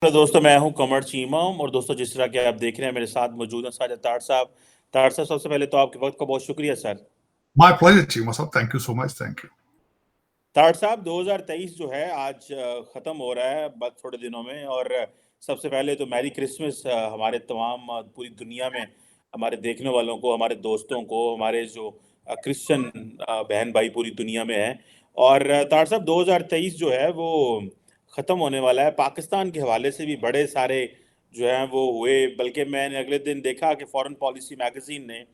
Hello दोस्तों, मैं हूं कमर चीमा। और दोस्तों, जिस तरह के आप देख रहे हैं, मेरे साथ मौजूद हैं साजिद तार साहब। तार साहब, सबसे पहले तो आपके वक्त का बहुत शुक्रिया sir. My pleasure, Chima sir. Thank you so much. Thank you. तार साहब, 2023 जो है आज ख़त्म हो रहा है बस थोड़े दिनों में। और सबसे पहले तो मैरी क्रिसमस हमारे तमाम पूरी दुनिया में हमारे देखने वालों को, हमारे दोस्तों को, हमारे जो क्रिश्चियन बहन भाई पूरी दुनिया में हैं। और तार साहब, 2023 जो है वो ख़त्म होने वाला है। पाकिस्तान के हवाले से भी बड़े सारे जो हैं वो हुए, बल्कि मैंने अगले दिन देखा कि फॉरेन पॉलिसी मैगज़ीन ने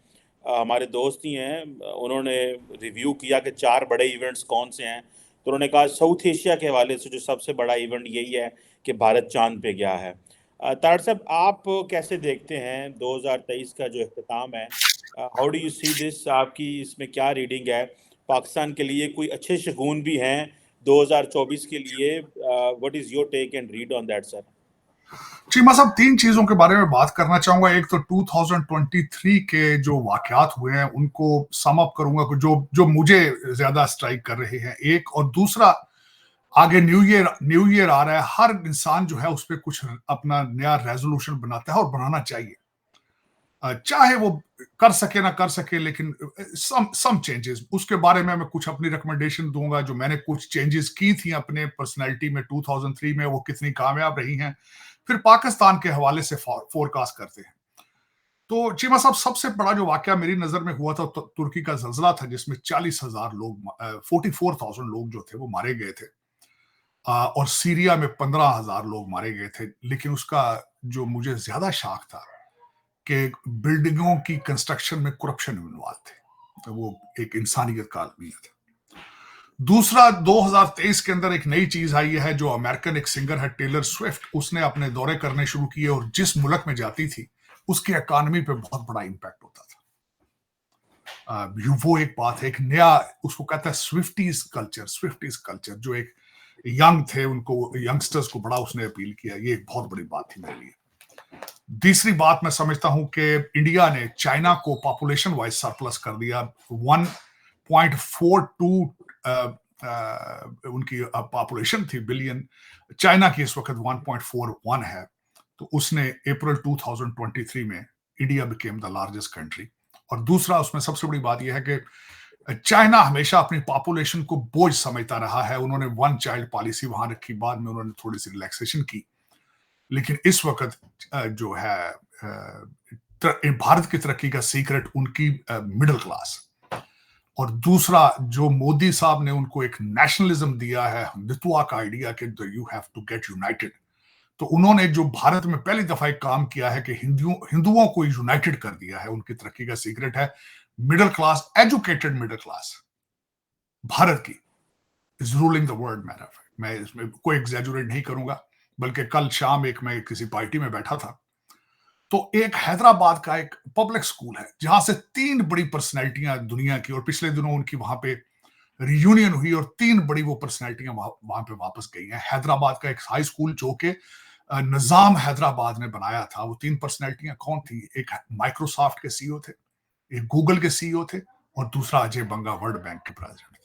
हमारे दोस्त ही हैं, उन्होंने रिव्यू किया कि चार बड़े इवेंट्स कौन से हैं। तो उन्होंने कहा साउथ एशिया के हवाले से जो सबसे बड़ा इवेंट यही है कि भारत चांद पे गया है। तार साहब, आप कैसे देखते हैं 2023 का जो अख्ताम है? How do you see this? आपकी इसमें क्या रीडिंग है? पाकिस्तान के लिए कोई अच्छे शगुन भी हैं 2024 के लिए? What is your take and read on that sir? Cheema साहब, तीन चीजों के बारे में बात करना चाहूंगा। एक तो 2023 के जो वाकयात हुए हैं उनको सम अप करूंगा, जो जो मुझे ज्यादा स्ट्राइक कर रहे हैं। एक और दूसरा, आगे न्यू ईयर आ रहा है। हर इंसान जो है उस पर कुछ अपना नया रेजोल्यूशन बनाता है और बनाना चाहिए, चाहे वो कर सके ना कर सके, लेकिन सम चेंजेस, उसके बारे में मैं कुछ अपनी रिकमेंडेशन दूंगा। जो मैंने कुछ चेंजेस की थी अपने पर्सनैलिटी में 2003 में, वो कितनी कामयाब रही हैं। फिर पाकिस्तान के हवाले से फोरकास्ट करते हैं। तो चीमा साहब, सबसे बड़ा जो वाकया मेरी नजर में हुआ था तुर्की का जल्जला था, जिसमें 40,000 लोग, 44,000 लोग जो थे वो मारे गए थे। और सीरिया में 15,000 लोग मारे गए थे। लेकिन उसका जो मुझे ज्यादा शाख था कि बिल्डिंगों की कंस्ट्रक्शन में करप्शन इन्वॉल्व थे, तो वो एक इंसानियत का अलमिया था। दूसरा, 2023 के अंदर एक नई चीज आई है, जो अमेरिकन एक सिंगर है टेलर स्विफ्ट, उसने अपने दौरे करने शुरू किए और जिस मुल्क में जाती थी उसकी इकॉनमी पे बहुत बड़ा इंपैक्ट होता था। वो एक बात है, एक नया, उसको कहता है स्विफ्टीज कल्चर, जो एक यंग थे, उनको यंगस्टर्स को बड़ा उसने अपील किया। ये एक बहुत बड़ी बात थी मेरे लिए। तीसरी बात, मैं समझता हूं कि इंडिया ने चाइना को पॉपुलेशन वाइज सरप्लस कर दिया। 1.42 उनकी पॉपुलेशन थी बिलियन, चाइना की इस वक्त 1.41 है। तो उसने अप्रैल 2023 में India became the largest country. और दूसरा, उसमें सबसे बड़ी बात यह है कि चाइना हमेशा अपनी पॉपुलेशन को बोझ समझता रहा है। उन्होंने वन चाइल्ड पॉलिसी वहां रखी, बाद में उन्होंने थोड़ी सी रिलैक्सेशन की। लेकिन इस वक्त जो है भारत की तरक्की का सीक्रेट उनकी मिडिल क्लास। और दूसरा, जो मोदी साहब ने उनको एक नेशनलिज्म दिया है, हिंदुत्व का आइडिया कि you have to get united. तो उन्होंने जो भारत में पहली दफा एक काम किया है कि हिंदुओं को यूनाइटेड कर दिया है। उनकी तरक्की का सीक्रेट है middle class, educated middle class Bharat की इज रूलिंग द वर्ल्ड। मैं इसमें कोई एग्जैजुरेट नहीं करूंगा, बल्कि कल शाम मैं किसी पार्टी में बैठा था, तो एक हैदराबाद का एक पब्लिक स्कूल है जहां से तीन बड़ी पर्सनैलिटियां दुनिया की, और पिछले दिनों उनकी वहां पे रियूनियन हुई और तीन बड़ी वो पर्सनैलिटियां वहां पे वापस गई हैं। हैदराबाद का एक हाई स्कूल जो कि निजाम हैदराबाद ने बनाया था। वो तीन पर्सनैलिटियां कौन थी? एक माइक्रोसॉफ्ट के सीईओ थे, एक गूगल के सीईओ थे, और दूसरा अजय बंगा वर्ल्ड बैंक के प्रेसिडेंट थे।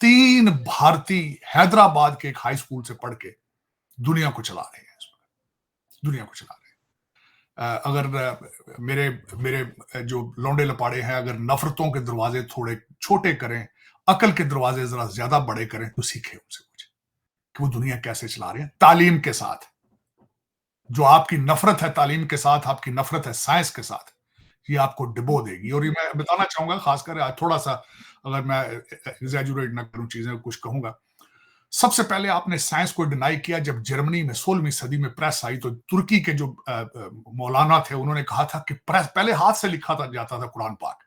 तीन भारतीय हैदराबाद के एक हाई स्कूल से पढ़ के दुनिया को चला रहे हैं, दुनिया को चला रहे हैं। अगर मेरे मेरे जो लौंडे लपाड़े हैं, अगर नफरतों के दरवाजे थोड़े छोटे करें, अकल के दरवाजे जरा ज्यादा बड़े करें, तो सीखे उनसे कुछ कि वो दुनिया कैसे चला रहे हैं तालीम के साथ। जो आपकी नफरत है तालीम के साथ, आपकी नफरत है साइंस के साथ, ये आपको डिबो देगी। और ये मैं बताना चाहूंगा, खासकर आज थोड़ा सा, अगर मैं एग्जैजुरेट ना करूं चीजें, कुछ कहूंगा। सबसे पहले आपने साइंस को डिनाई किया जब जर्मनी में 16वीं सदी में प्रेस आई। तो तुर्की के जो मौलाना थे, उन्होंने कहा था कि प्रेस पहले हाथ से लिखा जाता था कुरान पाक।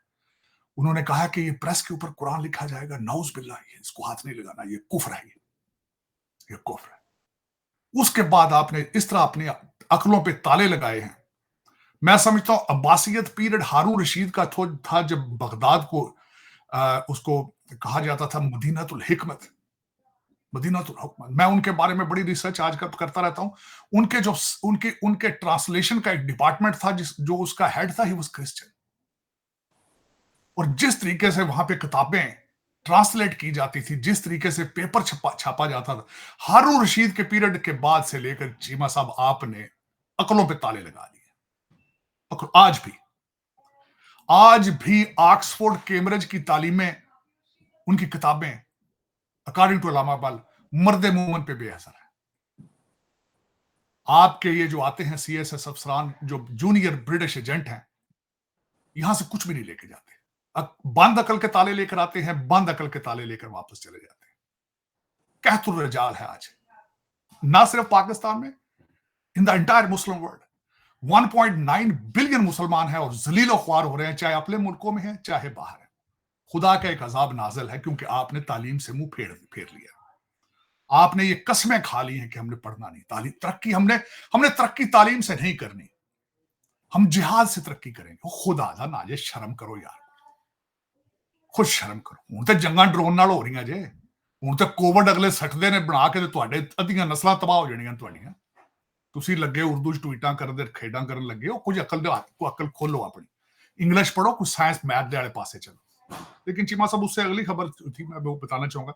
उन्होंने कहा कि ये प्रेस के ऊपर कुरान लिखा जाएगा, नाउज बिल्लाह, इसको हाथ नहीं लगाना, ये कुफ्र है, ये कुफ्र है। उसके बाद आपने इस तरह अपनी अकलों पे ताले लगाए हैं। मैं समझता हूं अब्बासियत पीरियड हारून रशीद का था, जब बगदाद को उसको कहा जाता था मदीनातुल हिकमत, मदीनातुल हुकमत। मैं उनके बारे में बड़ी रिसर्च आजकल करता रहता हूं। उनके ट्रांसलेशन का एक डिपार्टमेंट था, जो उसका हेड था, ही वाज क्रिश्चियन। और जिस तरीके से वहां पे किताबें ट्रांसलेट की जाती थी, जिस तरीके से पेपर छापा जाता था, हारून रशीद के पीरियड के बाद से लेकर चीमा साहब आपने अकलों पे ताले लगा दिए। आज भी ऑक्सफोर्ड कैम्ब्रिज की तालीमें, उनकी किताबें अकॉर्डिंग टू अल्लामा इकबाल मर्द मोमन पे बेअसर है। आपके ये जो आते हैं सीएसएस अफसरान, जो जूनियर ब्रिटिश एजेंट हैं, यहां से कुछ भी नहीं लेके जाते। बंद अकल के ताले लेकर आते हैं, बंद अकल के ताले लेकर वापस चले जाते हैं। कहतुर रजाल है आज, ना सिर्फ पाकिस्तान में, in the entire Muslim world 1.9 billion मुसलमान हैं और जलीलो ख्वार हो रहे हैं, चाहे अपने मुल्कों में है चाहे बाहर है। खुदा का एक अजाब नाजल है, क्योंकि आपने तालीम से मुंह फेर लिया। आपने ये कस्में खा ली हैं कि हमने पढ़ना नहीं, तालीम तरक्की हमने तरक्की तालीम से नहीं करनी, हम जिहाद से तरक्की करेंगे। खुदा दा नाजे, शर्म करो यार, खुद शर्म करो। हुण ते जंगां ड्रोन नाल हो रहीआं जे, हुण ते कोविड अगले सटदे ने बना के, तुहाडे अद्धियां नस्लां तबाह हो जाणीआं तुहाडीआं। ਤੁਸੀਂ ਲੱਗੇ ਉਰਦੂ ਚ ਟਵੀਟਾਂ ਕਰਨ ਦੇ, ਖੇਡਾਂ ਕਰਨ ਲੱਗੇ ਹੋ। ਕੁਝ ਅਕਲ ਦੇ ਹੱਥ को अकल खोलो अपनी, इंग्लिश पढ़ो, कुछ साइंस मैथ के वाले पासे चलो। लेकिन चीमा साहब, उससे अगली खबर थी, मैं वो बताना चाहूंगा।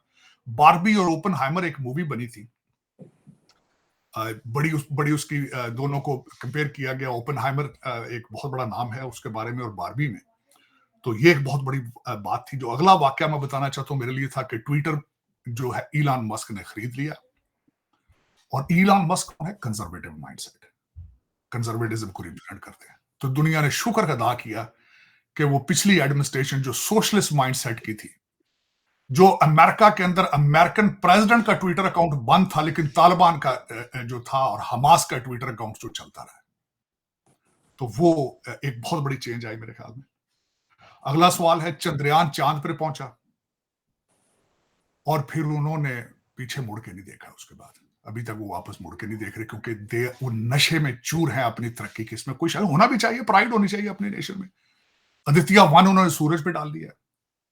बारबी और ओपनहाइमर एक मूवी बनी थी, बड़ी उसकी दोनों को कंपेयर किया गया। ओपनहाइमर एक बहुत बड़ा नाम है उसके बारे में, और बारबी में, तो ये एक बहुत बड़ी बात थी। जो अगला वाक्य मैं बताना चाहता हूँ मेरे लिए था कि ट्विटर जो है इलॉन मस्क ने खरीद लिया। और इलॉन मस्क है कंजर्वेटिव माइंडसेट, कंजर्वेटिज्म को रिप्रेजेंट करते हैं। तो दुनिया ने शुक्र अदा किया कि वो पिछली एडमिनिस्ट्रेशन जो सोशलिस्ट माइंडसेट की थी, जो अमेरिका के अंदर अमेरिकन प्रेसिडेंट का ट्विटर अकाउंट बंद था, लेकिन तालिबान का जो था और हमास का ट्विटर अकाउंट जो चलता रहा, तो वो एक बहुत बड़ी चेंज आई मेरे ख्याल में। अगला सवाल है, चंद्रयान चांद पर पहुंचा और फिर उन्होंने पीछे मुड़ के नहीं देखा। उसके बाद अभी तक वो वापस मुड़ के नहीं देख रहे, क्योंकि वो नशे में चूर है अपनी तरक्की की। इसमें कोई शायद होना भी चाहिए, प्राइड होनी चाहिए अपने नेशन में। आदित्य 1 उन्होंने सूरज पे डाल दिया,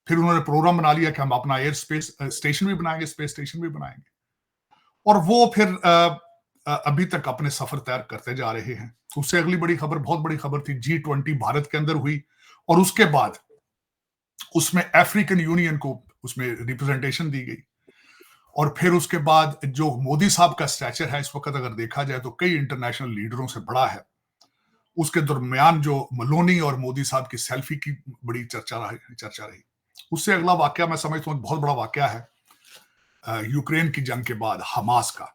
फिर उन्होंने प्रोग्राम बना लिया कि हम अपना एयर स्पेस स्टेशन भी बनाएंगे, स्पेस स्टेशन भी बनाएंगे, और वो फिर अभी तक अपने सफर तैयार करते जा रहे हैं। उससे अगली बड़ी खबर, बहुत बड़ी खबर थी, G20 भारत के अंदर हुई, और उसके बाद उसमें अफ्रीकन यूनियन को उसमें रिप्रेजेंटेशन दी गई। और फिर उसके बाद जो मोदी साहब का स्टैचर है इस वक्त, अगर देखा जाए तो कई इंटरनेशनल लीडरों से बड़ा है। उसके दरमियान जो मलोनी और मोदी साहब की सेल्फी की बड़ी चर्चा रही। उससे अगला वाकया मैं समझता हूँ बहुत बड़ा वाकया है यूक्रेन की जंग के बाद हमास का।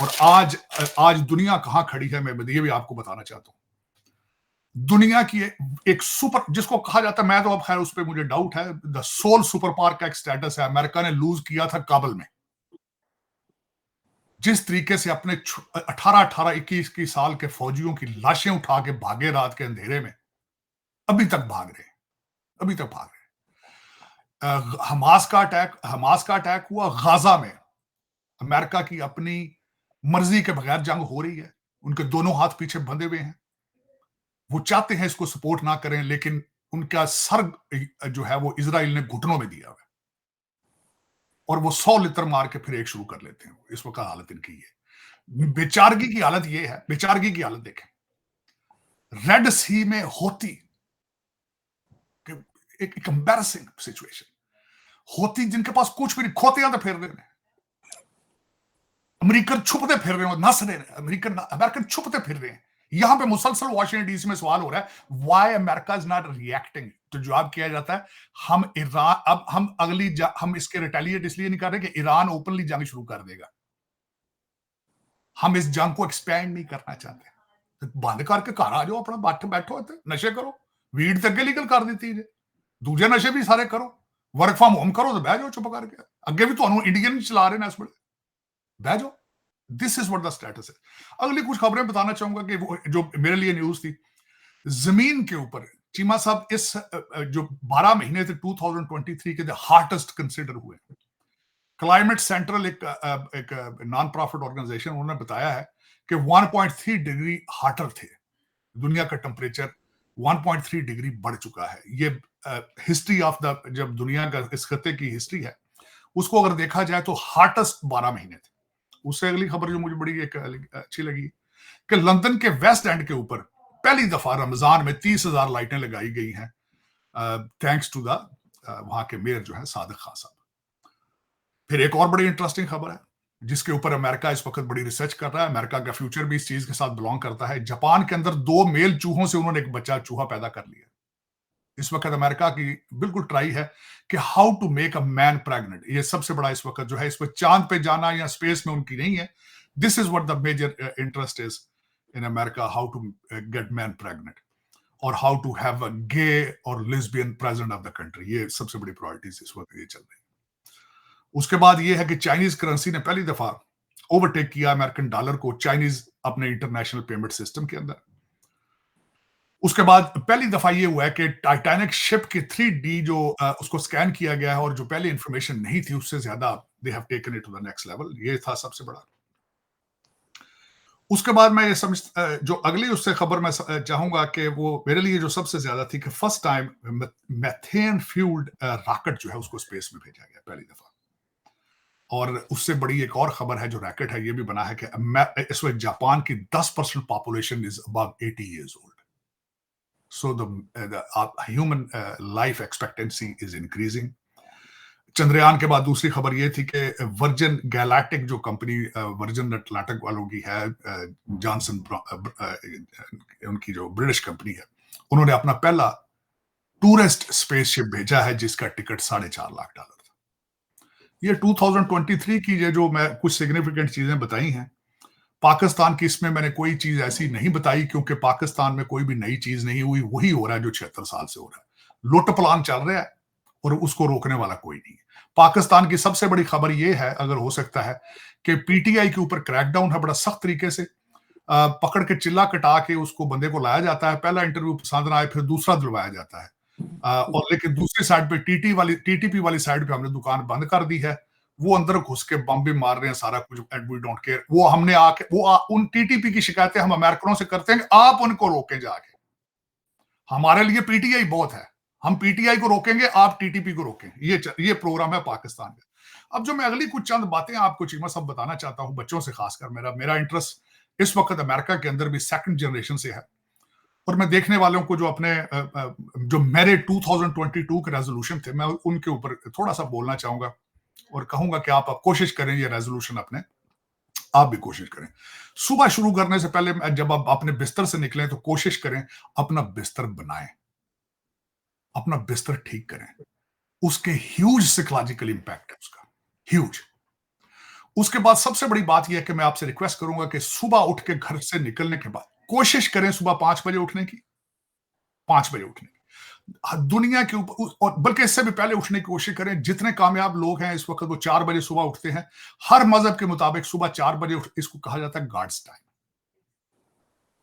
और आज दुनिया कहां खड़ी है, मैं ये भी आपको बताना चाहता हूँ। दुनिया की एक सुपर, जिसको कहा जाता है, मैं तो अब खैर उस पर मुझे डाउट है, द सोल सुपर पावर का एक स्टेटस है। अमेरिका ने लूज किया था काबुल में। जिस तरीके से अपने 18-21 साल के फौजियों की लाशें उठा के भागे रात के अंधेरे में, अभी तक भाग रहे हमास का अटैक हुआ गाजा में। अमेरिका की अपनी मर्जी के बगैर जंग हो रही है, उनके दोनों हाथ पीछे बंधे हुए हैं। वो चाहते हैं इसको सपोर्ट ना करें, लेकिन उनका सर जो है वो इजराइल ने घुटनों में दिया हुआ है, और वो 100 लित्र मार के फिर एक शुरू कर लेते हैं। इस वक्त हालत इनकी है, बेचारगी की हालत ये है। बेचारगी की हालत देखें, रेड सी में होती एक एम्बैरेसिंग सिचुएशन होती, जिनके पास कुछ भी नहीं, खोतियां तो फिर रहे हैं, अमेरिकन छुपते फिर रहे हैं, नस रहे हैं, अमेरिकन छुपते फिर रहे हैं। यहां पे मुसलसल वाशिंगटन डीसी में सवाल हो रहा है, why America is not reacting. तो जवाब किया जाता है, हम इसके रिटेलिएट इसलिए नहीं कर रहे कि ईरान ओपनली जंग शुरू कर देगा। हम इस जंग को एक्सपैंड नहीं करना चाहते। तो बंद करके घर आ जाओ, अपना बैठो, नशे करो, वीड तक लीगल कर दी है, दूजे नशे भी सारे करो, वर्क फ्रॉम होम करो, तो बह जाओ चुप करके। अगे भी तो इंडियन चला रहे हैं इस वे, बह जाओ। This is what the status है। अगली कुछ खबरें बताना चाहूंगा कि वो जो मेरे लिए न्यूज थी, जमीन के ऊपर चीमा साहब इस जो 12 महीने थे 2023 के हार्टेस्ट कंसिडर हुए। क्लाइमेट सेंट्रल एक नॉन प्रॉफिट ऑर्गेनाइजेशन, उन्होंने बताया है कि 1.3 डिग्री हार्टर थे। दुनिया का टेम्परेचर 1.3 डिग्री बढ़ चुका है। ये हिस्ट्री ऑफ द, जब दुनिया का इस खत्ते की हिस्ट्री है उसको अगर देखा जाए तो हार्टेस्ट 12 महीने थे। उससे अगली खबर जो मुझे बड़ी एक अच्छी लगी कि लंदन के वेस्ट एंड के ऊपर पहली दफा रमजान में 30,000 लाइटें लगाई गई हैं, थैंक्स टू द वहां के मेयर जो है सादिक खान साहब। फिर एक और बड़ी इंटरेस्टिंग खबर है जिसके ऊपर अमेरिका इस वक्त बड़ी रिसर्च कर रहा है। अमेरिका का फ्यूचर भी इस चीज के साथ बिलोंग करता है। जापान के अंदर 2 मेल चूहों से उन्होंने एक बच्चा चूहा पैदा कर लिया। इस वक्त अमेरिका की बिल्कुल ट्राई है कि how to make a man pregnant. ये सबसे बड़ा इस वक्त जो है, इस पर चांद पे जाना या स्पेस में उनकी नहीं है। This is what the major interest is in America, how to get man pregnant और how to have a gay और lesbian president of the country. ये सबसे बड़ी प्रायोरिटीज इस वक्त ये चल रही है। उसके बाद ये है कि चाइनीज करेंसी ने पहली दफा ओवरटेक किया अमेरिकन डॉलर को चाइनीज अपने इंटरनेशनल पेमेंट सिस्टम के अंदर। उसके बाद पहली दफा ये हुआ है कि टाइटैनिक शिप की 3D जो उसको स्कैन किया गया है और जो पहले इंफॉर्मेशन नहीं थी उससे ज्यादा they have taken it to the next level. ये था सबसे बड़ा। उसके बाद मैं ये समझ जो अगली उससे खबर मैं चाहूंगा कि वो मेरे लिए जो सबसे ज्यादा थी कि first time methane fuelled rocket जो है उसको स्पेस में भेजा गया पहली दफा। और उससे बड़ी एक और खबर है जो रैकेट है ये भी बना है कि इस वक्त जापान की 10% population is above 80 years old. So the human life expectancy is increasing. Chandrayaan के बाद दूसरी खबर ये थी कि वर्जिन गैलेक्टिक जो कंपनी वर्जिन अटलांटिक वालों की है, जॉनसन उनकी जो ब्रिटिश कंपनी है, उन्होंने अपना पहला टूरिस्ट स्पेसशिप भेजा है जिसका टिकट $4.5 लाख था। ये 2023 की ये जो मैं कुछ सिग्निफिकेंट चीजें बताई हैं। पाकिस्तान की इसमें मैंने कोई चीज ऐसी नहीं बताई क्योंकि पाकिस्तान में कोई भी नई चीज नहीं हुई, वही हो रहा है जो 76 साल से हो रहा है। लुट प्लान चल रहा है और उसको रोकने वाला कोई नहीं है। पाकिस्तान की सबसे बड़ी खबर यह है, अगर हो सकता है, कि पीटीआई के ऊपर क्रैकडाउन है बड़ा सख्त तरीके से। पकड़ के चिल्ला कटा के उसको बंदे को लाया जाता है, पहला इंटरव्यू पसंद ना आए फिर दूसरा दिलवाया जाता है। और लेकिन दूसरी साइड पे टीटीपी वाली साइड पे हमने दुकान बंद कर दी है। वो अंदर घुस के बम भी मार रहे हैं, सारा कुछ, एंड वी डोंट केयर। वो हमने आके उन टीटीपी की शिकायतें हम अमेरिकनों से करते हैं, आप उनको रोकें जाके। हमारे लिए पीटीआई बहुत है, हम पीटीआई को रोकेंगे, आप टीटीपी को रोकें। ये प्रोग्राम है पाकिस्तान का। अब जो मैं अगली कुछ चंद बातें आपको चीमा सब बताना चाहता हूं, बच्चों से खासकर मेरा इंटरेस्ट इस वक्त अमेरिका के अंदर भी सेकंड जनरेशन से है। और मैं देखने वालों को जो अपने जो मेरे 2022 के रेजोल्यूशन थे, मैं उनके ऊपर थोड़ा सा बोलना चाहूंगा और कहूंगा कि आप कोशिश करें ये रेजोल्यूशन अपने आप भी कोशिश करें। सुबह शुरू करने से पहले जब आप अपने बिस्तर से निकलें तो कोशिश करें अपना बिस्तर बनाएं, अपना बिस्तर ठीक करें। उसके ह्यूज साइकोलॉजिकल इंपैक्ट है उसका, ह्यूज। उसके बाद सबसे बड़ी बात यह है कि मैं आपसे रिक्वेस्ट करूंगा कि सुबह उठ के घर से निकलने के बाद कोशिश करें सुबह 5 बजे उठने की, 5 बजे उठने की। दुनिया के ऊपर, और बल्कि इससे भी पहले उठने की कोशिश करें। जितने कामयाब लोग हैं इस वक्त वो 4 बजे सुबह उठते हैं। हर मजहब के मुताबिक सुबह 4 बजे इसको कहा जाता है गॉड्स टाइम।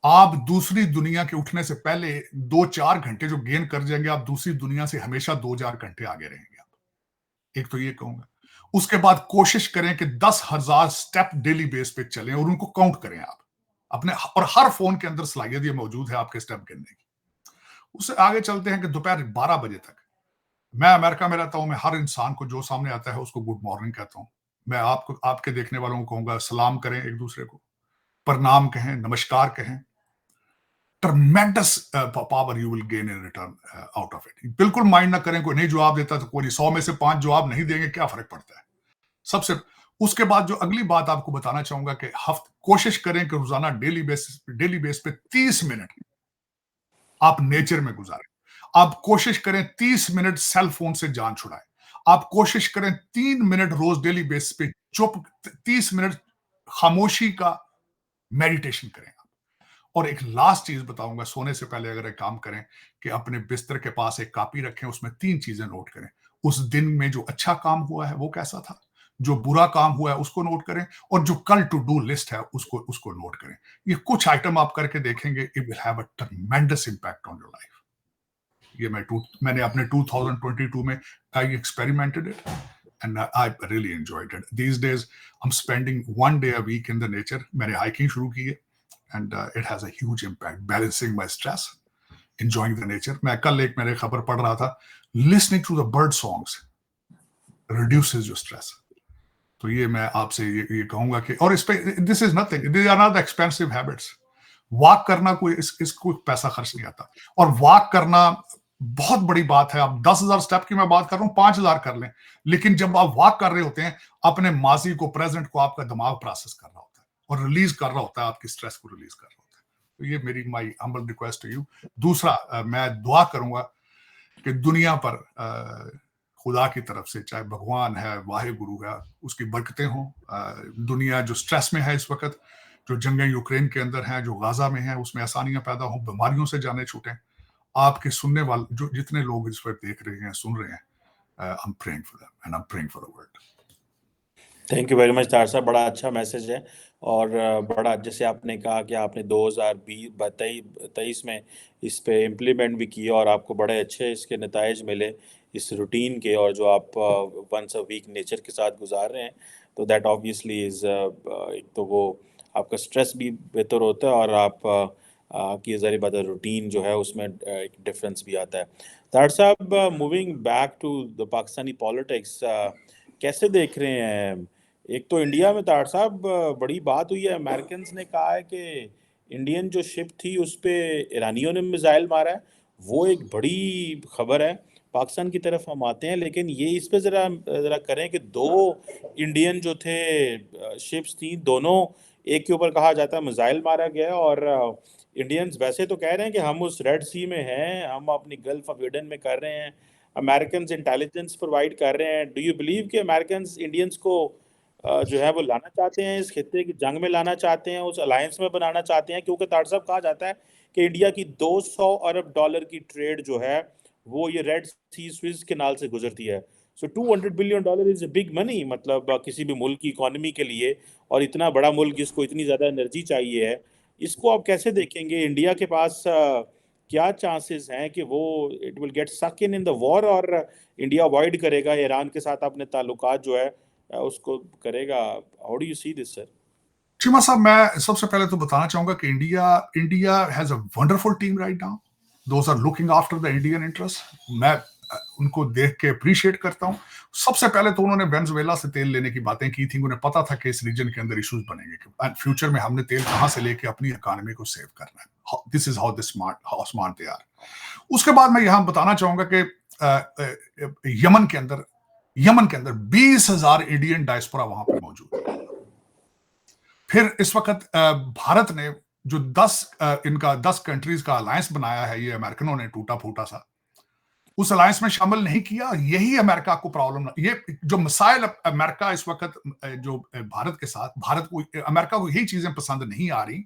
आप दूसरी दुनिया के उठने से पहले 2-4 घंटे जो गेन कर जाएंगे, आप दूसरी दुनिया से हमेशा 2-4 घंटे आगे रहेंगे आप। एक तो ये कहूंगा। उसके बाद कोशिश करें कि 10,000 स्टेप डेली बेस पे चलें और उनको काउंट करें आप अपने, और हर फोन के अंदर सलाहियत ये मौजूद है आपके स्टेप गिनने की। उससे आगे चलते हैं कि दोपहर 12 बजे तक, मैं अमेरिका में रहता हूं, मैं हर इंसान को जो सामने आता है उसको गुड मॉर्निंग कहता हूं। मैं आपको, आपके देखने वालों को कहूंगा सलाम करें एक दूसरे को, प्रणाम कहें, नमस्कार कहें। Tremendous power you will gain in return out of it. बिल्कुल माइंड ना करें, कोई नहीं जवाब देता तो कोई नहीं, 100 में से 5 जवाब नहीं देंगे, क्या फर्क पड़ता है। सबसे उसके बाद जो अगली बात आपको बताना चाहूंगा कि कोशिश करें कि रोजाना डेली बेस पे 30 मिनट आप नेचर में गुजारें। आप कोशिश करें 30 मिनट सेल फोन से जान छुड़ाएं। आप कोशिश करें 3 मिनट रोज डेली बेस पे चुप, 30 मिनट खामोशी का मेडिटेशन करें आप। और एक लास्ट चीज बताऊंगा, सोने से पहले अगर एक काम करें कि अपने बिस्तर के पास एक कॉपी रखें, उसमें 3 चीजें नोट करें। उस दिन में जो अच्छा काम हुआ है वो कैसा था, जो बुरा काम हुआ है उसको नोट करें, और जो कल टू डू लिस्ट है उसको नोट करें। ये कुछ आइटम आप करके देखेंगे, it will have a ट्रेमेंडस impact on your life. ये मैंने अपने 2022 में आई experimented it and I really enjoyed it. These days I'm spending 1 day a week in the nature. मैंने हाइकिंग शुरू की है and it has a huge impact balancing my stress, enjoying the nature. मैं कल एक मेरे खबर पढ़ रहा था, listening to the bird songs reduces your stress. तो ये मैं आपसे ये कहूंगा कि, और इस पे this is nothing, these are not expensive habits. Walk करना कोई इसको पैसा खर्च नहीं आता, और वॉक करना बहुत बड़ी बात है। आप 10,000 स्टेप की मैं बात कर रहा हूं, 5,000 कर लें, लेकिन जब आप वॉक कर रहे होते हैं, अपने माजी को, प्रेजेंट को आपका दिमाग प्रोसेस कर रहा होता है और रिलीज कर रहा होता है, आपकी स्ट्रेस को रिलीज कर रहा होता है। तो ये मेरी my humble request to you. दूसरा, मैं दुआ करूंगा कि दुनिया पर खुदा की तरफ से, चाहे भगवान है, वाहे गुरु है, उसकी बरकतें हों। दुनिया जो स्ट्रेस में है इस वक्त, जो जंगें यूक्रेन के अंदर हैं, जो गाजा में है, उसमें आसानियां पैदा हों, बीमारियों से जाने छूटें। आपके सुनने वाले जो जितने लोग इस वक्त देख रहे हैं, सुन रहे हैं, I am praying for them and I am praying for the world. Thank you very much तार साहब, बड़ा अच्छा मैसेज है। और बड़ा, जैसे आपने कहा कि आपने 2023 में इस पे इम्प्लीमेंट भी किया और आपको बड़े अच्छे इसके नतायज मिले इस रूटीन के, और जो आप वंस अ वीक नेचर के साथ गुजार रहे हैं, तो दैट ऑब्वियसली इज़ एक तो वो आपका स्ट्रेस भी बेहतर होता है, और आप की ज़ाहिर बात है रूटीन जो है उसमें एक डिफरेंस भी आता है। तार साहब, moving back to the Pakistani politics, कैसे देख रहे हैं? एक तो इंडिया में तार साहब बड़ी बात हुई है, अमेरिकन ने कहा है कि इंडियन जो शिप थी उस पे ईरानियों ने मिसाइल मारा है, वो एक बड़ी खबर है। पाकिस्तान की तरफ हम आते हैं, लेकिन ये इस पे ज़रा ज़रा करें कि दो इंडियन जो थे शिप्स थी, दोनों, एक के ऊपर कहा जाता है मिसाइल मारा गया, और इंडियंस वैसे तो कह रहे हैं कि हम उस रेड सी में हैं, हम अपनी गल्फ ऑफ एडन में कर रहे हैं, अमेरिकन इंटेलिजेंस प्रोवाइड कर रहे हैं। डू यू बिलीव कि अमेरिकन इंडियंस को जो है वो लाना चाहते हैं, इस खित्ते की जंग में लाना चाहते हैं, उस अलायंस में बनाना चाहते हैं? क्योंकि तार साहब कहा जाता है कि इंडिया की 200 अरब डॉलर की ट्रेड जो है वो ये रेड सी स्विस कैनाल से गुजरती है। सो $200 बिलियन इज बिग मनी, मतलब किसी भी मुल्क की इकोनॉमी के लिए, और इतना बड़ा मुल्क जिसको इतनी ज़्यादा एनर्जी चाहिए है, इसको आप कैसे देखेंगे? इंडिया के पास क्या चांसेस हैं कि वो it will get suck in the war, और इंडिया अवॉइड करेगा ईरान के साथ अपने ताल्लुकात जो है उसको करेगा? How do you see this sir? Cheema साहब, मैं सबसे पहले तो बताना चाहूंगा कि India has a wonderful team right now. Those are looking after the Indian interest. मैं उनको देख के अप्रिशिएट करता हूं। सबसे पहले तो उन्होंने वेनेजुएला से तेल लेने की बातें की थी। उन्हें पता था कि इस रीजन के अंदर इश्यूज बनेंगे, एंड फ्यूचर में हमने तेल कहां से लेके अपनी इकोनॉमी को सेव करना है। This is how smart they are. उसके बाद मैं यहां बताना चाहूंगा कि यमन के अंदर 20,000 इंडियन डायस्पोरा वहां पे मौजूद है। फिर इस वक्त भारत ने जो 10 कंट्रीज का अलायंस बनाया है, ये अमेरिकनों ने टूटा फूटा सा, उस अलायंस में शामिल नहीं किया। यही अमेरिका को प्रॉब्लम, ये जो मिसाइल अमेरिका इस वक्त जो भारत के साथ, भारत को, अमेरिका को यही चीजें पसंद नहीं आ रही,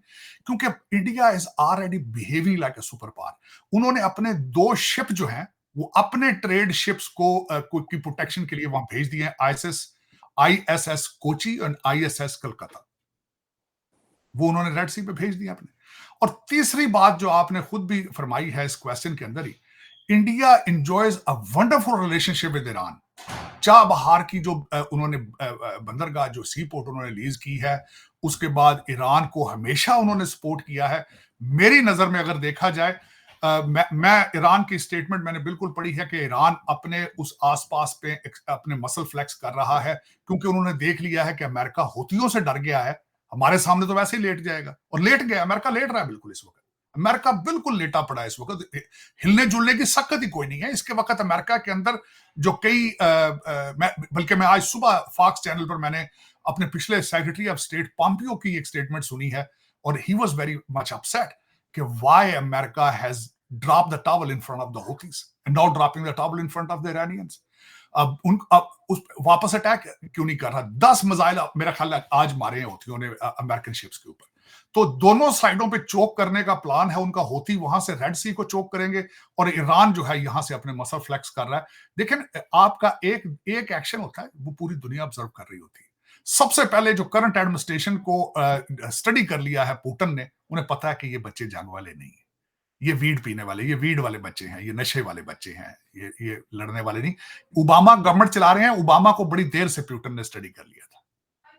क्योंकि India is already behaving like a super power. उन्होंने अपने 2 शिप जो हैं वो अपने ट्रेड शिप्स को की प्रोटेक्शन के लिए वहां भेज दिए हैं, आईएसएस कोची और आईएसएस कलकत्ता। वो उन्होंने रेड सी पे भेज दिया अपने। और तीसरी बात जो आपने खुद भी फरमाई है इस क्वेश्चन के अंदर ही, India enjoys a wonderful relationship with Iran. Chabahar की जो उन्होंने बंदरगाह, जो सी पोर्ट उन्होंने लीज की है, उसके बाद ईरान को हमेशा उन्होंने सपोर्ट किया है। मेरी नजर में अगर देखा जाए, मैं ईरान की स्टेटमेंट मैंने बिल्कुल पढ़ी है कि ईरान अपने उस आसपास पे अपने मसल फ्लेक्स कर रहा है, क्योंकि उन्होंने देख लिया है कि अमेरिका हूतियों से डर गया है। हमारे सामने तो वैसे ही लेट जाएगा, और लेट गया। अमेरिका लेट रहा है बिल्कुल इस वक्त। अमेरिका बिल्कुल लेटा पड़ा है इस वक्त। हिलने जुलने की सकत ही कोई नहीं है इसके वक्त अमेरिका के अंदर। जो कई बल्कि मैं आज सुबह फॉक्स चैनल पर मैंने अपने पिछले सेक्रेटरी ऑफ स्टेट पॉम्पियो की एक स्टेटमेंट सुनी है, और he was very much upset कि why America has drop the towel in front of the Houthis and now dropping the towel in front of the Iranians. अब उस वापस attack क्यों नहीं कर रहा? 10 मिसाइल मेरा ख्याल है आज मारे हैं हूथियों ने अमेरिकन शिप्स के ऊपर। तो दोनों साइडों पे चोक करने का प्लान है उनका। हूथी वहां से रेड सी को चोक करेंगे, और ईरान जो है यहां से अपने मसल फ्लेक्स कर रहा है। लेकिन आपका एक एक एक्शन होता है, वो पूरी दुनिया ऑब्जर्व कर रही होती है। सबसे पहले जो करंट एडमिनिस्ट्रेशन को स्टडी कर लिया है पुतिन ने, उन्हें पता है कि ये बच्चे जंग वाले नहीं है, ये वीड पीने वाले, ये वीड वाले बच्चे हैं, ये नशे वाले बच्चे हैं, ये लड़ने वाले नहीं। ओबामा गवर्नमेंट चला रहे हैं। ओबामा को बड़ी देर से पुतिन ने स्टडी कर लिया था,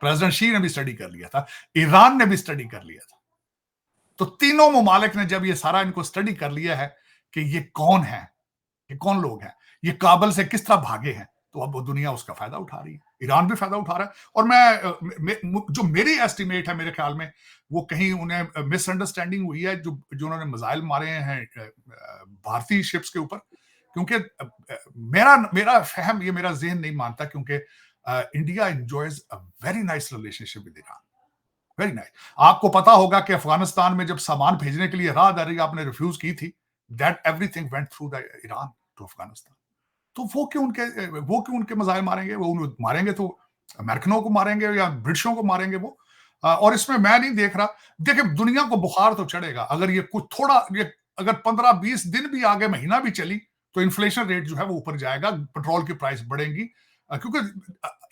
प्रेसिडेंट शी ने भी स्टडी कर लिया था, ईरान ने भी स्टडी कर लिया था। तो तीनों ममालिक ने जब ये सारा इनको स्टडी कर लिया है कि ये कौन है, ये कौन लोग हैं, ये काबल से किस तरह भागे हैं, तो अब वो दुनिया उसका फायदा उठा रही है। ईरान भी फायदा उठा रहा है। और जो मेरी एस्टिमेट है, मेरे ख्याल में वो कहीं उन्हें मिसअंडरस्टैंडिंग हुई है। जो उन्होंने मिसाइल मारे हैं भारतीय शिप्स के ऊपर, क्योंकि मेरा मेरा फहम, ये मेरा ज़हन नहीं मानता, क्योंकि India enjoys a very nice relationship with Iran, very nice. आपको पता होगा कि अफगानिस्तान में जब सामान भेजने के लिए राहदारी आपने रिफ्यूज की थी, that everything went through the Iran to Afghanistan. तो वो क्यों उनके मिसाइल मारेंगे? वो मारेंगे तो अमेरिकनों को मारेंगे या ब्रिटिशों को मारेंगे वो। और इसमें मैं नहीं देख रहा, देखिए दुनिया को बुखार तो चढ़ेगा अगर ये कुछ थोड़ा, ये अगर 15-20 दिन भी आगे, महीना भी चली, तो इन्फ्लेशन रेट जो है वो ऊपर जाएगा, पेट्रोल की प्राइस बढ़ेंगी, क्योंकि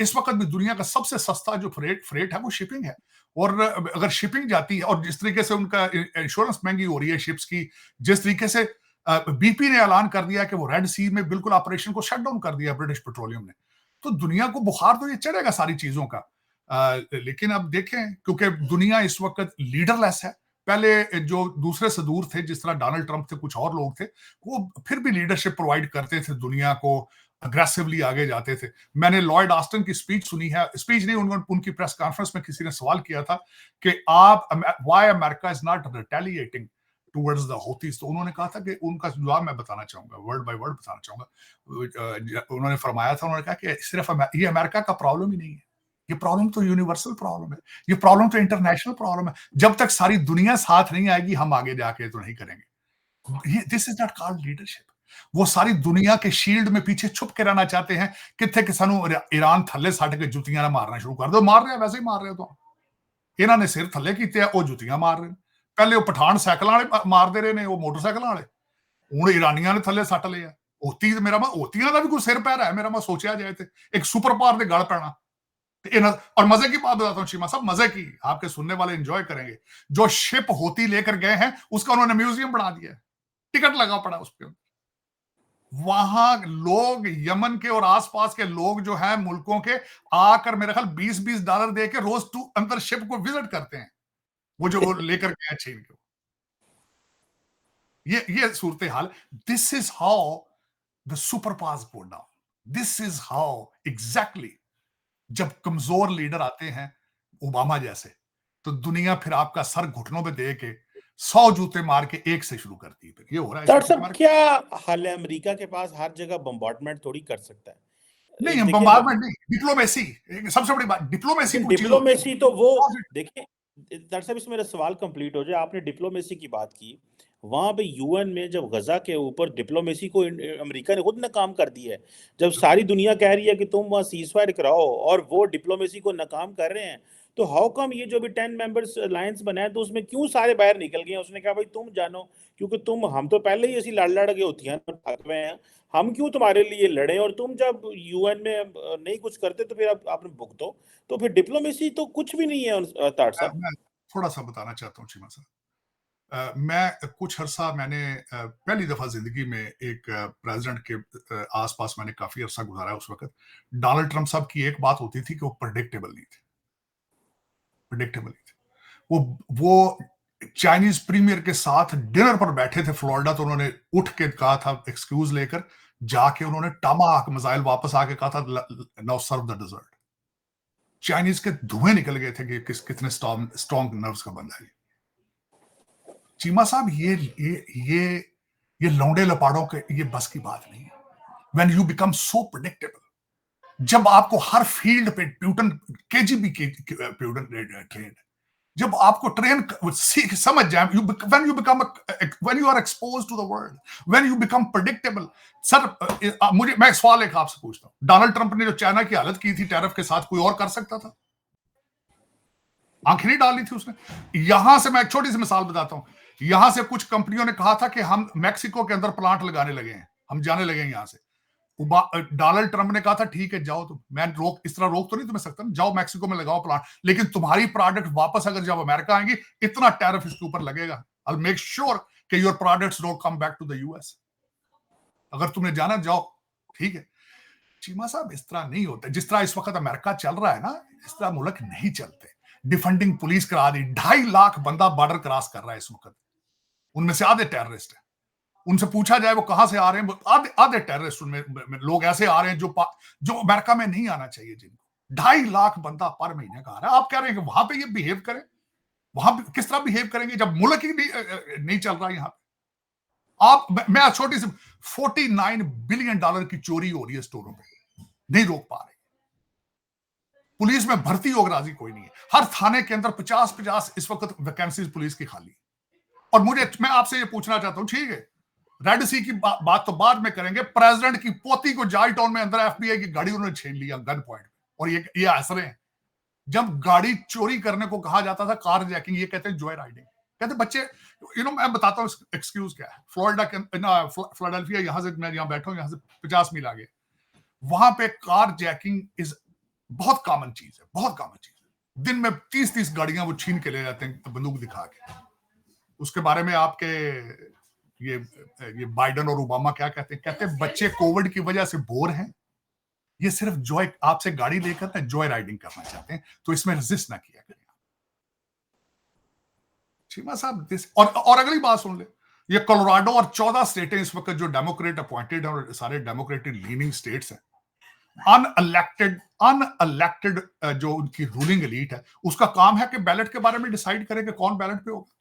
इस वक्त भी दुनिया का सबसे सस्ता जो फ्रेट है वो शिपिंग है। और अगर शिपिंग जाती है, और जिस तरीके से उनका इंश्योरेंस महंगी हो रही है शिप्स की, जिस तरीके से बीपी ने ऐलान कर दिया कि वो रेड सी में बिल्कुल ऑपरेशन को शट डाउन कर दिया ब्रिटिश पेट्रोलियम ने, तो दुनिया को बुखार तो ये चढ़ेगा सारी चीजों का। लेकिन अब देखें, क्योंकि दुनिया इस वक्त लीडरलेस है। पहले जो दूसरे सदूर थे, जिस तरह डोनाल्ड ट्रंप थे, कुछ और लोग थे, वो फिर भी लीडरशिप प्रोवाइड करते थे दुनिया को, अग्रेसिवली आगे जाते थे। मैंने लॉयड ऑस्टिन की स्पीच सुनी है, स्पीच नहीं, उनकी प्रेस कॉन्फ्रेंस में किसी ने सवाल किया था कि आप, why America is not retaliating towards the Houthis, तो उन्होंने कहा था कि उनका जवाब मैं बताना चाहूंगा, वर्ड बाय वर्ड बताना चाहूंगा। उन्होंने फरमाया था, उन्होंने कहा कि सिर्फ ये अमेरिका का प्रॉब्लम ही नहीं है, ये प्रॉब्लम तो यूनिवर्सल प्रॉब्लम है, ये प्रॉब्लम तो इंटरनेशनल प्रॉब्लम है। जब तक सारी दुनिया साथ नहीं आएगी, हम आगे जाके तो नहीं करेंगे। This is not called leadership. वो सारी दुनिया के शील्ड में पीछे छुप के रहना चाहते हैं, कितने कि सानू ईरान थल्ले सट के जुतियां ना मारना शुरू कर दो। मार रहे हैं, वैसे ही मार रहे हो तो इन्होंने सिर थल्ले कीते आ, वो जुतियां मार रहे हैं। पहले वो पठान साइकिल वाले मारते रहे ने, वो मोटरसाइकिल वाले, हूं ईरानियां ने थल्ले सट लिया। होती मेरा मैं होतियां का भी कोई सिर पैर है मेरा, मैं सोचा जाए तो एक सुपर पावर के गल पैना। और मजे की बात बताता हूँ शीमा साहब, मजे की, आपके सुनने वाले एंजॉय करेंगे। जो शिप होती लेकर गए हैं, उसका उन्होंने म्यूजियम बना दिया, टिकट लगा पड़ा उस पर। वहां लोग, यमन के और आसपास के लोग जो हैं मुल्कों के, आकर मेरे ख्याल $20-20 दे के रोज अंदर शिप को विजिट करते हैं, वो जो लेकर गए छीन के। ये सूरत हाल। This is how the super powers go down. This is how exactly, जब कमजोर लीडर आते हैं, ओबामा जैसे, तो दुनिया फिर आपका सर घुटनों पे दे के 100 जूते मार के एक से शुरू करती है। फिर ये हो रहा है इस डॉक्टर वक्त साहब, हमारे। क्या हाल है? अमेरिका के पास हर जगह बम्बार्डमेंट थोड़ी कर सकता है। नहीं, हम देखिए, बम्बार्डमेंट नहीं, डिप्लोमेसी। सबसे बड़ी बात, डिप्लोमेसी लेकिन कुछ चीज होती डिप्लोमेसी तो वो, है। देखिए डॉक्टर साहब, इसमें मेरा सवाल कंप्लीट हो जाए। आपने डिप्लोमेसी की बात की, वहां पे यूएन में जब गजा के ऊपर डिप्लोमेसी को अमेरिका ने खुद नाकाम कर दिया है। जब सारी दुनिया कह रही है कि तुम वहां सीजफायर कराओ और वो डिप्लोमेसी को नाकाम कर रहे हैं, तो हाउ कम ये जो भी 10 मेंबर्स अलायंस बना है, तो उसमें क्यों सारे बाहर निकल गए? उसने कहा भाई तुम जानो, क्योंकि तुम, हम तो पहले ही ऐसी लड़ लड़ के होती हैं, थक गए हैं, हम क्यों तुम्हारे लिए लड़े? और तुम जब यूएन में नहीं कुछ करते तो फिर आपने भुगतो। तो फिर डिप्लोमेसी तो कुछ भी नहीं है तार साहब। मैं थोड़ा सा बताना चाहता हूँ चीमा साहब। मैं कुछ अरसा, मैंने पहली दफा जिंदगी में एक प्रेसिडेंट के आसपास मैंने काफी अरसा गुजारा है। उस वक्त डोनाल्ड ट्रंप साहब की एक बात होती थी कि वो प्रेडिक्टेबल नहीं थे, प्रेडिक्टेबल नहीं थे। वो चाइनीज प्रीमियर के साथ डिनर पर बैठे थे फ्लोरिडा, तो उन्होंने उठ के कहा था, एक्सक्यूज लेकर जाके उन्होंने टमाहाक मिसाइल वापस आके कहा था, now serve the dessert. Chinese के धुएं निकल गए थे कि कितने स्ट्रॉन्ग नर्व्स का बंदा है चीमा साहब। ये लौंडे लपाड़ों के ये बस की बात नहीं है। When you become so predictable, जब आपको हर फील्ड पे प्यूटन, केजीबी के प्यूटन ट्रेन, जब आपको ट्रेन सीख समझ जाए, when you are exposed to the world, when you become predictable. Sir मुझे, मैं सवाल एक आपसे पूछता हूं, डोनाल्ड ट्रंप ने जो चाइना की हालत की थी टैरिफ के साथ, कोई और कर सकता था? आंखें नहीं डाली थी उसने। यहां से मैं एक छोटी सी मिसाल बताता हूं। यहां से कुछ कंपनियों ने कहा था कि हम मैक्सिको के अंदर प्लांट लगाने लगे हैं, हम जाने लगे हैं यहां से। डोनाल्ड ट्रंप ने कहा था ठीक है जाओ तुम, मैं इस तरह रोक तो नहीं तुम्हें सकता, जाओ मैक्सिको में लगाओ प्लांट, लेकिन तुम्हारी प्रोडक्ट वापस अगर जब अमेरिका आएंगी, इतना टैरिफ इसके ऊपर लगेगा, आई मेक श्योर कि your products don't come back to the US. अगर तुमने जाना जाओ, ठीक है। चीमा साहब, इस तरह नहीं होता। जिस तरह इस वक्त अमेरिका चल रहा है ना, इस तरह मुल्क नहीं चलते। डिफेंडिंग पुलिस करा दी, 2.5 लाख बंदा बॉर्डर क्रॉस कर रहा है इस वक्त, उनमें से आधे टेररिस्ट है। उनसे पूछा जाए वो कहां से आ रहे हैं, आधे आधे टेररिस्ट उनमें लोग ऐसे आ रहे हैं जो अमेरिका में नहीं आना चाहिए, जिनको 2.5 लाख बंदा पर महीने का आ रहा है। आप कह रहे हैं कि वहां पे ये बिहेव करें? वहां किस तरह बिहेव करेंगे जब मुल्क ही नहीं चल रहा यहां पे? आप मैं छोटी सी $49 बिलियन की चोरी हो रही है स्टोरों पे, नहीं रोक पा रहे। पुलिस में भर्ती होकर राजी कोई नहीं है। हर थाने के अंदर 50-50 इस वक्त वैकेंसीज पुलिस की खाली। और मैं आपसे ये पूछना चाहता हूं, ठीक है, रेड सी की बात तो बाद में करेंगे, प्रेसिडेंट की पोती को जाल टाउन में अंदर एफबीआई की गाड़ी उन्होंने छीन लिया गन पॉइंट, और ये हंस रहे हैं। जब गाड़ी चोरी करने को कहा जाता था कार जैकिंग, ये कहते हैं जॉय राइडिंग। कहते बच्चे, मैं बताता हूँ एक्सक्यूज क्या है। फिलाडेल्फिया, यहां से मैं यहां बैठा हूं, यहां से 50 मील आगे, वहां पे कार जैकिंग इज बहुत कॉमन चीज है, बहुत कॉमन चीज है। दिन में 30-30 गाड़ियां वो छीन के ले जाते हैं बंदूक दिखा के। उसके बारे में आपके ये बाइडन और ओबामा क्या कहते हैं? कहते हैं बच्चे कोविड की वजह से बोर हैं, ये सिर्फ जॉय, आपसे गाड़ी लेकर ना जॉय राइडिंग करना चाहते हैं, तो इसमें रेजिस्ट ना किया करें। चीमा साहब और अगली बात सुन ले, ये कोलोराडो और 14 स्टेटें इस वक्त जो डेमोक्रेट अपॉइंटेड है और सारे डेमोक्रेटिक लीनिंग स्टेट्स हैं, अनइलेक्टेड जो उनकी रूलिंग एलीट है, उसका काम है कि बैलेट के बारे में डिसाइड करे कि कौन बैलेट पे होगा।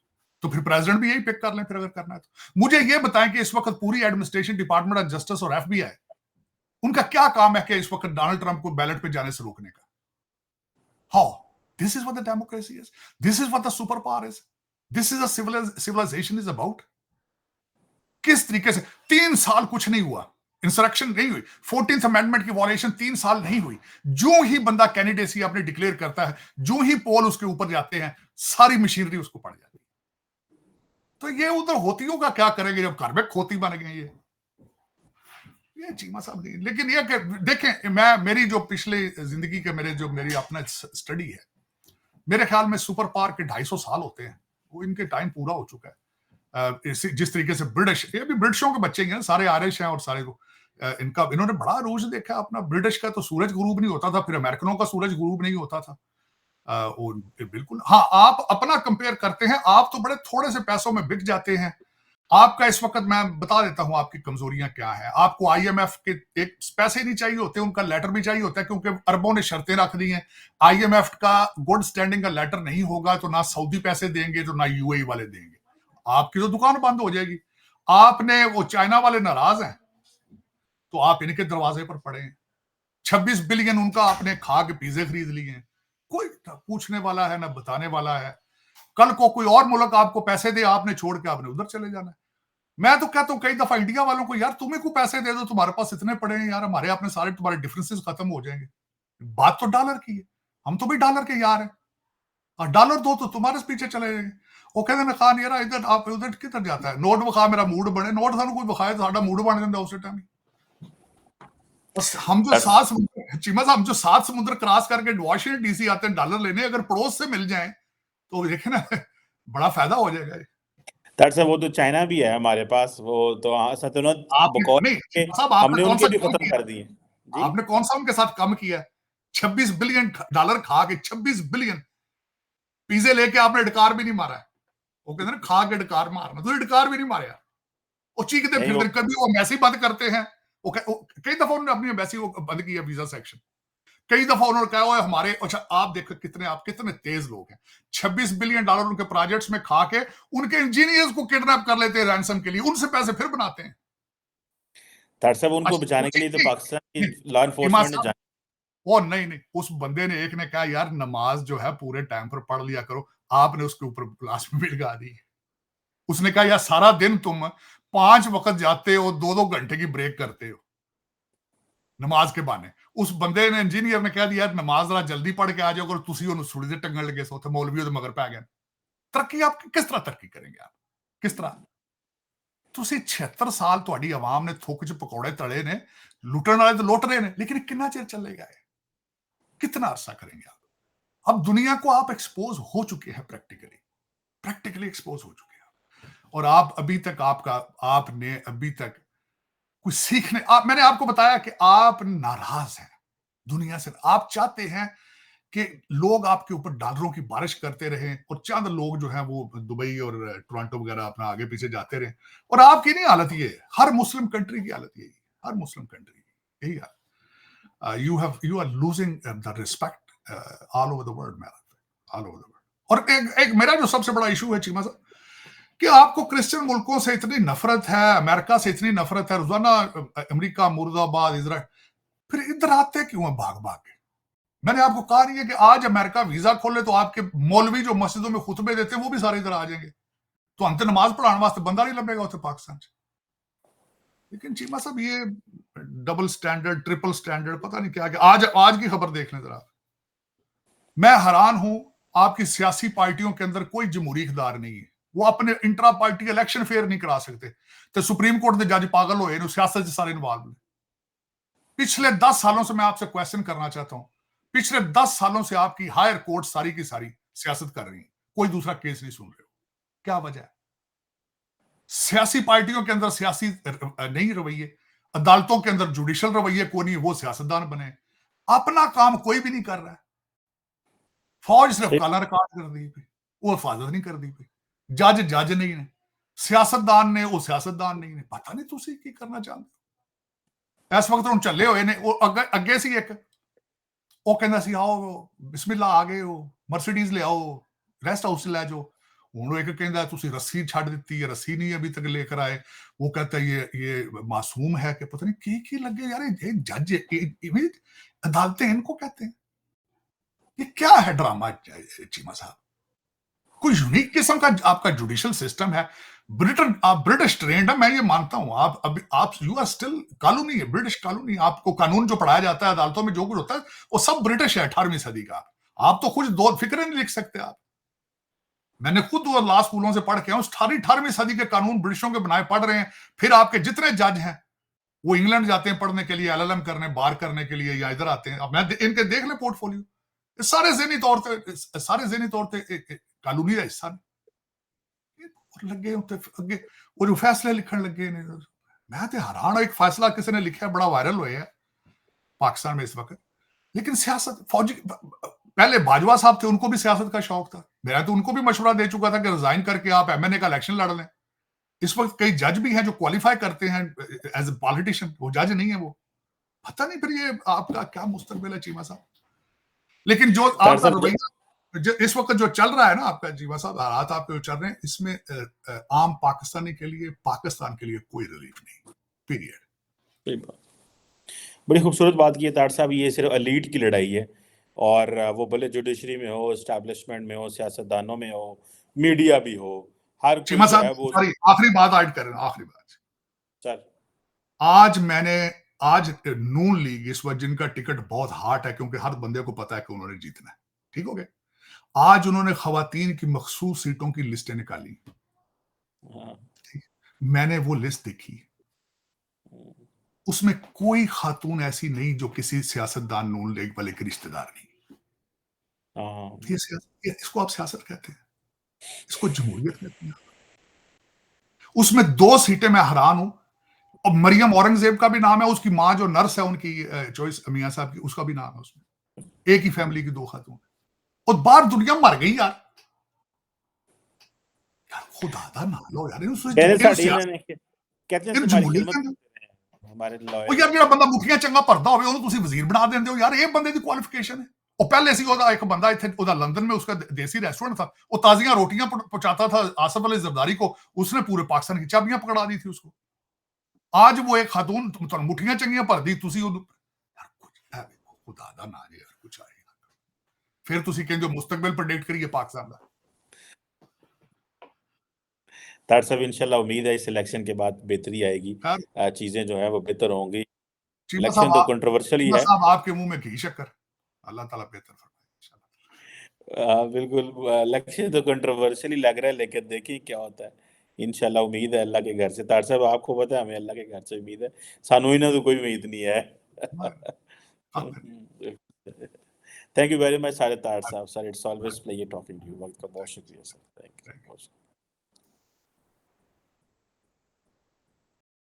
तो फिर प्रेसिडेंट भी यही पिक कर लें फिर, अगर करना है तो। मुझे ये बताएं कि इस वक्त पूरी एडमिनिस्ट्रेशन, डिपार्टमेंट ऑफ जस्टिस और एफबीआई, उनका क्या काम है कि इस वक्त डोनाल्ड ट्रंप को बैलेट पे जाने से रोकने का? How? This is what the democracy is, this is what the super power is, this is civilisation is about. किस तरीके से 3 साल कुछ नहीं हुआ, इंसरेक्शन नहीं हुई, 14th अमेंडमेंट की वॉलेशन 3 साल नहीं हुई। जो ही बंदा कैंडिडेसी अपने डिक्लेयर करता है, जो ही पोल उसके ऊपर जाते हैं, सारी मशीनरी उसको पड़ जाती है। तो ये उधर होतियों का क्या करेंगे जब घर में खोती बन गए ये चीमा साहब नहीं। लेकिन ये देखें, मेरी जो पिछली जिंदगी के मेरी अपना स्टडी है, मेरे ख्याल में सुपर पावर के 250 साल होते हैं, वो इनके टाइम पूरा हो चुका है। जिस तरीके से ब्रिटिश, ये भी ब्रिटिशों के बच्चे हैं, सारे आयरिश हैं और सारे इन्होंने बड़ा रूज देखा अपना। ब्रिटिश का तो सूरज गुरूब नहीं होता था, फिर अमेरिकनों का सूरज गुरूब नहीं होता था। बिल्कुल हाँ, आप अपना कंपेयर करते हैं, आप तो बड़े थोड़े से पैसों में बिक जाते हैं। आपका इस वक्त मैं बता देता हूं आपकी कमजोरियां क्या है। आपको आईएमएफ के एक पैसे नहीं चाहिए होते, उनका लेटर भी चाहिए होता है, क्योंकि अरबों ने शर्तें रख दी हैं। आईएमएफ का गुड स्टैंडिंग का लेटर नहीं होगा तो ना सऊदी पैसे देंगे, तो ना यूएई वाले देंगे, आपकी तो दुकान बंद हो जाएगी। आपने वो चाइना वाले नाराज हैं तो आप इनके दरवाजे पर पड़े हैं। 26 बिलियन उनका आपने खा के पिज्जे खरीद लिए हैं, कोई पूछने वाला है ना बताने वाला है। कल को कोई और मुल्क आपको पैसे दे, आपने छोड़ के आपने उधर चले जाना है। मैं तो कहता हूं कई दफा इंडिया वालों को, यार तुम्हें को पैसे दे दो, तुम्हारे पास इतने पड़े हैं यार, हमारे अपने सारे तुम्हारे डिफरेंसेस खत्म हो जाएंगे। बात तो डॉलर की है, हम तो भी डॉलर के यार हैं, और डॉलर दो तो तुम्हारे पीछे चले जाएंगे। वो कहते हैं खा नहीं रहा इधर, आप उधर किधर जाता है, नोट विखा मेरा मूड बने, नोट सानू कोई विखाए तो साडा मूड बन जाता उस टाइम। हम जो सात समुद्र, चीमा साहब, हम जो 7 समुद्र क्रॉस करके वॉशिंगटन डीसी आते हैं डॉलर लेने, अगर पड़ोस से मिल जाए तो देखे ना बड़ा फायदा हो जाएगा। वो तो चाइना भी है हमारे पास, वो तो सल्तनत बकौल नहीं के साहब, आपने हमने कौन उनके सा भी कम खत्म किया? कर दिए जी। आपने कौन सा उनके साथ कम किया? 26 बिलियन डॉलर खा के 26 बिलियन पिज्जे लेके आपने डकार भी नहीं मारा है। वो कहते हैं खा के डकार मारना, तो डकार भी नहीं मारे यार। वो चीखते नहीं, फिरते, कभी वो एम्बेसी बंद करते हैं। कई दफा उन्होंने अपनी एम्बेसी वो बंद किया, वीजा सेक्शन। कई दफा उन्होंने कहा हुआ हमारे, अच्छा आप देखो कितने तेज लोग हैं। 26 बिलियन डॉलर उनके प्रोजेक्ट्स में खा के उनके इंजीनियर्स को किडनैप कर लेते हैं रैंसम के लिए, उनसे पैसे फिर बनाते हैं। उनको बचाने के लिए तो पाकिस्तान की लॉ इमाम एनफोर्समेंट साहब, वो नहीं, उस बंदे ने, एक ने कहा यार नमाज जो है पूरे टाइम पर पढ़ लिया करो, आपने उसके ऊपर ब्लास्फेमी भी लगा दी। उसने कहा यार सारा दिन तुम 5 वक्त जाते हो, 2-2 घंटे की ब्रेक करते हो नमाज के बहाने। उस बंदे ने, इंजीनियर ने कहा यार नमाज जरा जल्दी पढ़ के आ जाओ, अगर तुसी ਉਹਨੂੰ ਸੁਲੀ ਦੇ ਟੰਗਣ ਲੱਗੇ ਸੋ ਤੇ ਮੌਲਵੀ ਉਹਦੇ ਮਗਰ ਪੈ ਗਏ। ਤਰੱਕੀ आप किस तरह तरक्की करेंगे? आप किस तरह? ਤੁਸੀਂ 76 ਸਾਲ ਤੁਹਾਡੀ ਆਵਾਮ ਨੇ ਥੁੱਕ 'ਚ ਪਕੌੜੇ ਤਲੇ ਨੇ, ਲੁੱਟਣ ਵਾਲੇ ਤਾਂ ਲੁੱਟ ਰਹੇ ਨੇ, लेकिन कितना चिर चलेगा ये? कितना अरसा करेंगे आप? अब दुनिया को आप एक्सपोज हो चुके हैं, प्रैक्टिकली एक्सपोज हो चुके हैं, और आप अभी तक आपने अभी तक कुछ सीखने, मैंने आपको बताया कि आप नाराज हैं दुनिया से। आप चाहते हैं कि लोग आपके ऊपर डॉलरों की बारिश करते रहें, और चंद लोग जो हैं वो दुबई और टोरंटो वगैरह अपना आगे पीछे जाते रहें। और आपकी नहीं हालत ये, हर मुस्लिम कंट्री की हालत यही, हर मुस्लिम कंट्री की यही हालत। you are losing the respect all over the world, man, all over the world। और एक मेरा जो सबसे बड़ा इशू है चीमा साहब, कि आपको क्रिश्चियन मुल्कों से इतनी नफरत है, अमेरिका से इतनी नफरत है, रोजाना अमेरिका, मुर्दाबाद, इजराइल, फिर इधर आते क्यों है भाग भाग के? मैंने आपको कहा नहीं है कि आज अमेरिका वीजा खोले तो आपके मौलवी जो मस्जिदों में खुतबे देते हैं वो भी सारे इधर आ जाएंगे, तो अंत नमाज पढ़ाने वास्ते बंदा नहीं लभेगा उसे पाकिस्तान से। लेकिन चीमा साहब ये डबल स्टैंडर्ड, ट्रिपल स्टैंडर्ड, पता नहीं क्या क्या। आज की खबर देख लें जरा। मैं हैरान हूं, आपकी सियासी पार्टियों के अंदर कोई जमहूरी इख्तियार नहीं है, वो अपने इंट्रा पार्टी इलेक्शन फेयर नहीं करा सकते। तो सुप्रीम कोर्ट के जज पागल होए ने, सियासत से सारे इन्वॉल्व। पिछले 10 सालों से मैं आपसे क्वेश्चन करना चाहता हूं, पिछले 10 सालों से आपकी हायर कोर्ट सारी की सारी सियासत कर रही है, कोई दूसरा केस नहीं सुन रहे हो, क्या वजह है? सियासी पार्टियों के अंदर सियासी नहीं रवैये, अदालतों के अंदर जुडिशल रवैये को नहीं, वो सियासतदान बने, अपना काम कोई भी नहीं कर रहा है। फौज सिर्फ काला रिकॉर्ड कर दी, वो हिफाजत नहीं कर दी, जज नहीं ने, सियासतदान ने, वो सियासतदान नहीं ने, पता नहीं तुसी की करना चाहते हो। इस वक्त हम चले हुए ने, वो अगे सी एक, वो कहना सी आओ बिस्मिल्लाह आ गए हो, मर्सिडीज ले आओ, रेस्ट हाउस ले जाओ। हूँ एक कहता तुसी रस्सी छड़ दी है, रस्सी नहीं अभी तक लेकर आए। वो कहता है ये मासूम है कि पता नहीं की लगे यार, ये जज अदालतें इनको कहते हैं। ये क्या है ड्रामा चीमा साहब? कोई यूनिक किस्म का आपका जुडिशियल सिस्टम है। आप ब्रिटिश ट्रेंड है, मैं ये मानता हूं। आप यू आर स्टिल कॉलोनी है, ब्रिटिश कॉलोनी। आपको कानून जो पढ़ाया जाता है अदालतों में, जो कुछ होता है वो सब ब्रिटिश है 18वीं सदी का। आप तो कुछ दो फिक्र नहीं लिख सकते आप। मैंने खुद वो लॉ स्कूलों से पढ़ के आऊं, 18वीं सदी के कानून ब्रिटिशों के बनाए पढ़ रहे हैं। फिर आपके जितने जज हैं वो इंग्लैंड जाते हैं पढ़ने के लिए, एलएलएम करने, बार करने के लिए, या इधर आते हैं। अब मैं इनके देख ले पोर्टफोलियो, सारे ज़हनी तौर पे कानूनी का हिस्सा लगे होते अगे, वो जो फैसले लिखण लगे ने। मैं तो हैरान, एक फैसला किसी ने लिखा बड़ा वायरल हुआ है पाकिस्तान में इस वक्त। लेकिन सियासत, फौजी पहले बाजवा साहब थे, उनको भी सियासत का शौक था। मैं तो उनको भी मशवरा दे चुका था कि रिजाइन करके आप एमएनए का इलेक्शन लड़ लें। इस वक्त कई जज भी हैं जो क्वालिफाई करते हैं एज ए पॉलिटिशियन, वो जज नहीं है वो। पता नहीं फिर ये आपका क्या मुस्तकबिल है चीमा साहब। लेकिन जो आपका रवैया इस वक्त जो चल रहा है ना आपका जीवा साहब, हालात आपके जो चल रहे हैं, इसमें आम पाकिस्तानी के लिए, पाकिस्तान के लिए कोई रिलीफ नहीं, पीरियड। बड़ी खूबसूरत बात की है तार साहब, ये सिर्फ एलीट की लड़ाई है, और वो भले जुडिशरी में हो, एस्टैब्लिशमेंट में हो, सियासतदानों में हो, मीडिया भी हो, हर कोई चीमा जो है साहब वो। सॉरी, आखिरी बात ऐड करें, आखिरी बात। चल, आज नून लीग इस वक्त जिनका टिकट बहुत हार्ड है, क्योंकि हर बंदे को पता है कि उन्होंने जीतना है, ठीक हो गया। आज उन्होंने खवातीन की मखसूस सीटों की लिस्टें निकाली। मैंने वो लिस्ट देखी, उसमें कोई खातून ऐसी नहीं जो किसी सियासतदान नून लीग वाले की रिश्तेदार नहीं। इसको आप सियासत कहते हैं? इसको जमहूरियत कहते हैं? उसमें 2 सीटें मैं हैरान हूं। और मरियम औरंगजेब का भी नाम है, उसकी मां जो नर्स है उनकी चॉइस मियां साहब की, उसका भी नाम है उसमें। एक ही फैमिली की 2 खातून, और बाहर दुनिया मर गई यार। खुदा दा ना लो यार, हमारे ਉਹ ਯਾਰ ਜਿਹੜਾ ਬੰਦਾ ਮੁੱਠੀਆਂ ਚੰਗਾ ਭਰਦਾ ਹੋਵੇ ਉਹਨੂੰ ਤੁਸੀਂ ਵਜ਼ੀਰ ਬਣਾ ਦਿੰਦੇ ਹੋ ਯਾਰ। ਇਹ ਬੰਦੇ ਦੀ ਕੁਆਲੀਫਿਕੇਸ਼ਨ है। और पहले सी ਉਹਦਾ एक बंदा ਇੱਥੇ ਉਹਦਾ लंदन में उसका देसी रेस्टोरेंट था, वो ताजियां रोटियां पहुंचाता था आसफ अली जरदारी को, उसने पूरे पाकिस्तान की चाबियां पकड़ा दी थी उसको। आज वो एक खातून मुठियां चंगियां भर दी, तुसी यार कुछ है खुदा दा ना यार, कुछ आए फिर तुसी कहंदे मुस्तकबिल प्रेडिक्ट करिए पाकिस्तान का। तार साहब इंशाल्लाह उम्मीद है इस इलेक्शन के बाद बेहतरी आएगी, चीजें जो है वो बेहतर होंगी। इलेक्शन तो कंट्रोवर्शियल ही है साहब, आपके मुंह में घी शक्कर, अल्लाह ताला बेहतर फरमाए। बिल्कुल, इलेक्शन तो कंट्रोवर्शियल ही लग रहा है, लेकिन देखिए क्या होता है। इंशाल्लाह उम्मीद है अल्लाह के घर से। तार साहब आपको पता है हमें अल्लाह के घर से उम्मीद है, सानू इन्हां तो कोई उम्मीद नहीं है। थैंक यू वेरी मच सारे तार साहब sir, it's always pleasure talking to you. वक्त का बहुत शुक्रिया सर, थैंक यू।